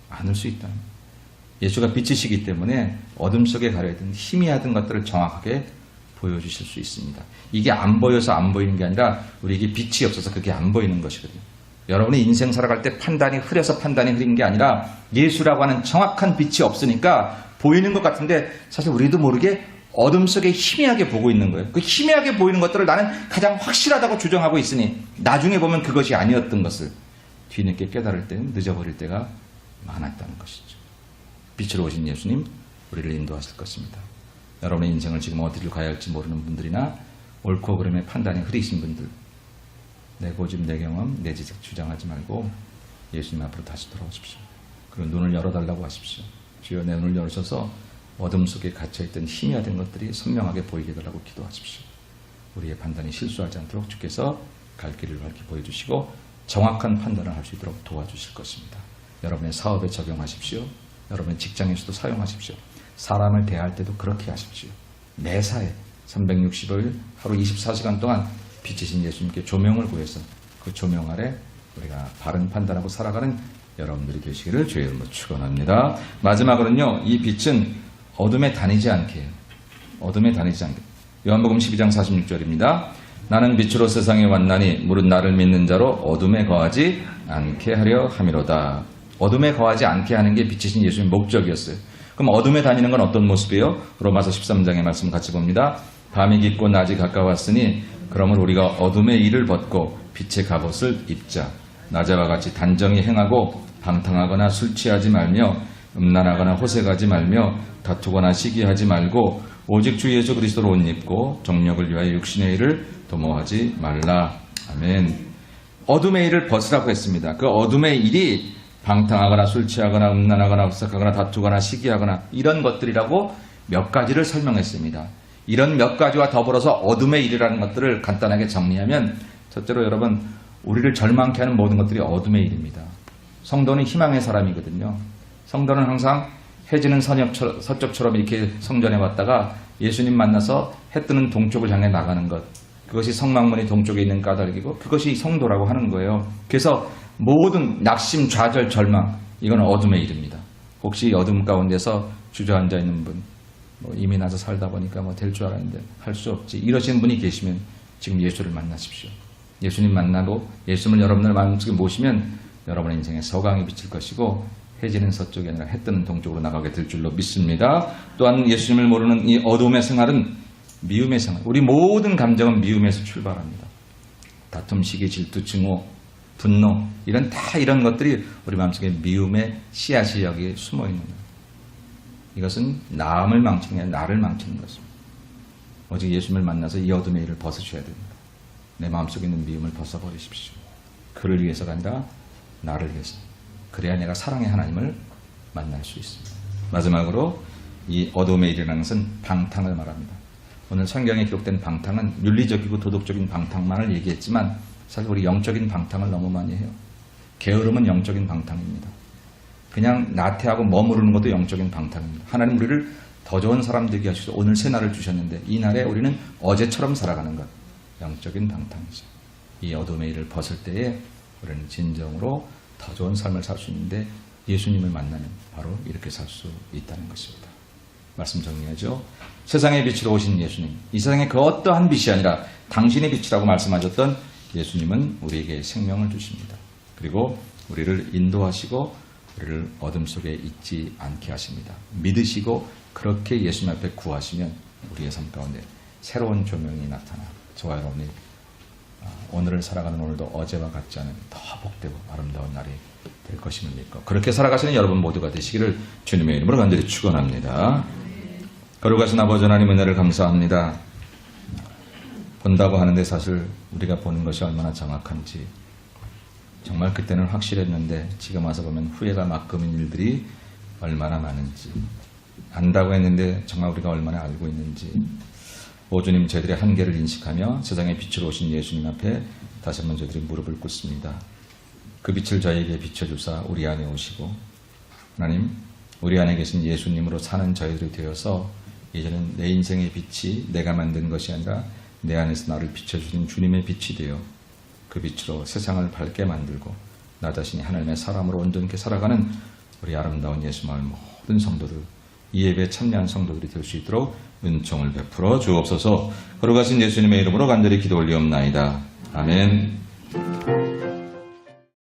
않을 수 있다. 예수가 빛이시기 때문에 어둠 속에 가려있던 희미하던 것들을 정확하게 보여주실 수 있습니다. 이게 안 보여서 안 보이는 게 아니라 우리에게 빛이 없어서 그게 안 보이는 것이거든요. 여러분의 인생 살아갈 때 판단이 흐려서 판단이 흐린 게 아니라 예수라고 하는 정확한 빛이 없으니까 보이는 것 같은데 사실 우리도 모르게 어둠 속에 희미하게 보고 있는 거예요. 그 희미하게 보이는 것들을 나는 가장 확실하다고 주장하고 있으니 나중에 보면 그것이 아니었던 것을 뒤늦게 깨달을 때는 늦어버릴 때가 많았다는 것이죠. 빛으로 오신 예수님 우리를 인도하실 것입니다. 여러분의 인생을 지금 어디를 가야 할지 모르는 분들이나 옳고 그름의 판단이 흐리신 분들, 내 고집, 내 경험, 내 지식 주장하지 말고 예수님 앞으로 다시 돌아오십시오. 그리고 눈을 열어달라고 하십시오. 주여 내 눈을 열으셔서 어둠 속에 갇혀있던 희미하던 것들이 선명하게 보이게 해달라고 기도하십시오. 우리의 판단이 실수하지 않도록 주께서 갈 길을 밝히 보여주시고 정확한 판단을 할 수 있도록 도와주실 것입니다. 여러분의 사업에 적용하십시오. 여러분의 직장에서도 사용하십시오. 사람을 대할 때도 그렇게 하십시오. 매사에 365일 하루 24시간 동안 빛이신 예수님께 조명을 구해서 그 조명 아래 우리가 바른 판단하고 살아가는 여러분들이 되시기를 주의 이름으로 축원합니다. 마지막으로는요, 이 빛은 어둠에 다니지 않게 해요. 어둠에 다니지 않게. 요한복음 12장 46절입니다. 나는 빛으로 세상에 왔나니 무릇 나를 믿는 자로 어둠에 거하지 않게 하려 함이로다. 어둠에 거하지 않게 하는 게 빛이신 예수님의 목적이었어요. 그럼 어둠에 다니는 건 어떤 모습이에요? 로마서 13장의 말씀 같이 봅니다. 밤이 깊고 낮이 가까웠으니 그러므로 우리가 어둠의 일을 벗고 빛의 갑옷을 입자. 낮에와 같이 단정히 행하고 방탕하거나 술 취하지 말며 음란하거나 호색하지 말며 다투거나 시기하지 말고 오직 주 예수 그리스도로 옷 입고 정력을 위하여 육신의 일을 도모하지 말라. 아멘. 어둠의 일을 벗으라고 했습니다. 그 어둠의 일이 방탕하거나 술 취하거나 음란하거나 호색하거나 다투거나 시기하거나 이런 것들이라고 몇 가지를 설명했습니다. 이런 몇 가지와 더불어서 어둠의 일이라는 것들을 간단하게 정리하면 첫째로 여러분, 우리를 절망케 하는 모든 것들이 어둠의 일입니다. 성도는 희망의 사람이거든요. 성도는 항상 해지는 서쪽처럼 이렇게 성전에 왔다가 예수님 만나서 해 뜨는 동쪽을 향해 나가는 것, 그것이 성막문이 동쪽에 있는 까닭이고 그것이 성도라고 하는 거예요. 그래서 모든 낙심, 좌절, 절망, 이건 어둠의 일입니다. 혹시 어둠 가운데서 주저앉아 있는 분, 이미 나서 살다 보니까 될 줄 알았는데 할 수 없지, 이러시는 분이 계시면 지금 예수를 만나십시오. 예수님 만나고 예수님을 여러분들 마음속에 모시면 여러분의 인생에 서강이 비칠 것이고 해지는 서쪽이 아니라 해 뜨는 동쪽으로 나가게 될 줄로 믿습니다. 또한 예수님을 모르는 이 어둠의 생활은 미움의 생활. 우리 모든 감정은 미움에서 출발합니다. 다툼, 시기, 질투, 증오, 분노, 이런 것들이 우리 마음속에 미움의 씨앗이 여기에 숨어 있는 거예요. 이것은 남을 망치는 게 아니라 나를 망치는 것입니다. 오직 예수님을 만나서 이 어둠의 일을 벗으셔야 됩니다. 내 마음속에 있는 미움을 벗어버리십시오. 그를 위해서가 아니라 나를 위해서. 그래야 내가 사랑의 하나님을 만날 수 있습니다. 마지막으로 이 어둠의 일이라는 것은 방탕을 말합니다. 오늘 성경에 기록된 방탕은 윤리적이고 도덕적인 방탕만을 얘기했지만 사실 우리 영적인 방탕을 너무 많이 해요. 게으름은 영적인 방탕입니다. 그냥 나태하고 머무르는 것도 영적인 방탕입니다. 하나님 우리를 더 좋은 사람 되게 하셔서 오늘 새 날을 주셨는데 이 날에 우리는 어제처럼 살아가는 것, 영적인 방탕이죠. 이 어둠의 일을 벗을 때에 우리는 진정으로 더 좋은 삶을 살 수 있는데 예수님을 만나면 바로 이렇게 살 수 있다는 것입니다. 말씀 정리하죠. 세상의 빛으로 오신 예수님, 이 세상의 그 어떠한 빛이 아니라 당신의 빛이라고 말씀하셨던 예수님은 우리에게 생명을 주십니다. 그리고 우리를 인도하시고 우리를 어둠 속에 있지 않게 하십니다. 믿으시고 그렇게 예수님 앞에 구하시면 우리의 삶 가운데 새로운 조명이 나타나 저와 여러분이 오늘을 살아가는 오늘도 어제와 같지 않은 더 복되고 아름다운 날이 될 것임을 믿고 그렇게 살아가시는 여러분 모두가 되시기를 주님의 이름으로 간절히 축원합니다. 거룩하신 아버지 하나님 은혜를 감사합니다. 본다고 하는데 사실 우리가 보는 것이 얼마나 정확한지 정말 그때는 확실했는데 지금 와서 보면 후회가 막금인 일들이 얼마나 많은지, 안다고 했는데 정말 우리가 얼마나 알고 있는지, 오 주님, 저희들의 한계를 인식하며 세상의 빛으로 오신 예수님 앞에 다시 한번 저희들이 무릎을 꿇습니다. 그 빛을 저희에게 비춰주사 우리 안에 오시고, 하나님, 우리 안에 계신 예수님으로 사는 저희들이 되어서 이제는 내 인생의 빛이 내가 만든 것이 아니라 내 안에서 나를 비춰주신 주님의 빛이 되어 그 빛으로 세상을 밝게 만들고 나 자신이 하나님의 사람으로 온전히 살아가는 우리 아름다운 예수마을 모든 성도들, 이 예배에 참여한 성도들이 될 수 있도록 은총을 베풀어 주옵소서. 걸어가신 예수님의 이름으로 간절히 기도 올리옵나이다. 아멘.